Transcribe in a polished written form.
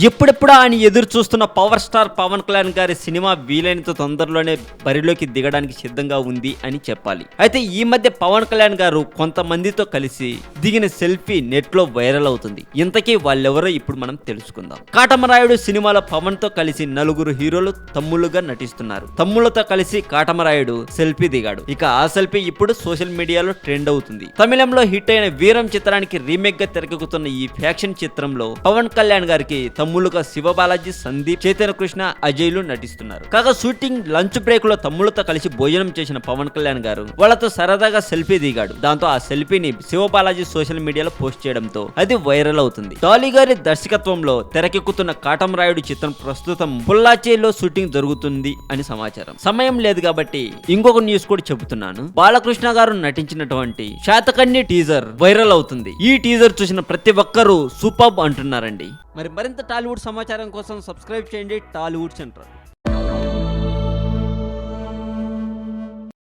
ఎప్పుడెప్పుడా అని ఎదురు చూస్తున్న పవర్ స్టార్ పవన్ కళ్యాణ్ గారి సినిమా వీలైనంత తొందరలోనే బరిలోకి దిగడానికి సిద్ధంగా ఉంది అని చెప్పాలి. అయితే ఈ మధ్య పవన్ కళ్యాణ్ గారు కొంతమందితో కలిసి దిగిన సెల్ఫీ నెట్ లో వైరల్ అవుతుంది. ఇంతకీ వాళ్ళెవరో ఇప్పుడు మనం తెలుసుకుందాం. కాటమరాయుడు సినిమాలో పవన్ తో కలిసి నలుగురు హీరోలు తమ్ముళ్ళుగా నటిస్తున్నారు. తమ్ముళ్లతో కలిసి కాటమరాయుడు సెల్ఫీ దిగాడు. ఇక ఆ సెల్ఫీ ఇప్పుడు సోషల్ మీడియాలో ట్రెండ్ అవుతుంది. తమిళంలో హిట్ అయిన వీరం చిత్రానికి రీమేక్ గా తెరకెక్కుతున్న ఈ ఫ్యాక్షన్ చిత్రంలో పవన్ కళ్యాణ్ గారికి తమ్ముళ్ళుగా శివబాలాజీ, సందీప్, చైతన్య కృష్ణ, అజయ్లు నటిస్తున్నారు. కాగా షూటింగ్ లంచ్ బ్రేక్ లో తమ్ముళ్ళతో కలిసి భోజనం చేసిన పవన్ కళ్యాణ్ గారు వాళ్ళతో సరదాగా సెల్ఫీ దిగాడు. దాంతో ఆ సెల్ఫీని శివబాలాజీ సోషల్ మీడియాలో పోస్ట్ చేయడంతో అది వైరల్ అవుతుంది. డాలీ గారి దర్శకత్వంలో తెరకెక్కుతున్న కాటమరాయుడు చిత్రం ప్రస్తుతం పొల్లాచేలో షూటింగ్ జరుగుతుంది అని సమాచారం. సమయం లేదు కాబట్టి ఇంకొక న్యూస్ కూడా చెబుతున్నాను. బాలకృష్ణ గారు నటించినటువంటి శాతకర్ణి టీజర్ వైరల్ అవుతుంది. ఈ టీజర్ చూసిన ప్రతి ఒక్కరూ సూపర్బ్ అంటున్నారండి. మరింత టాలీవుడ్ సమాచారం కోసం సబ్స్క్రైబ్ చేయండి టాలీవుడ్ సెంటర్.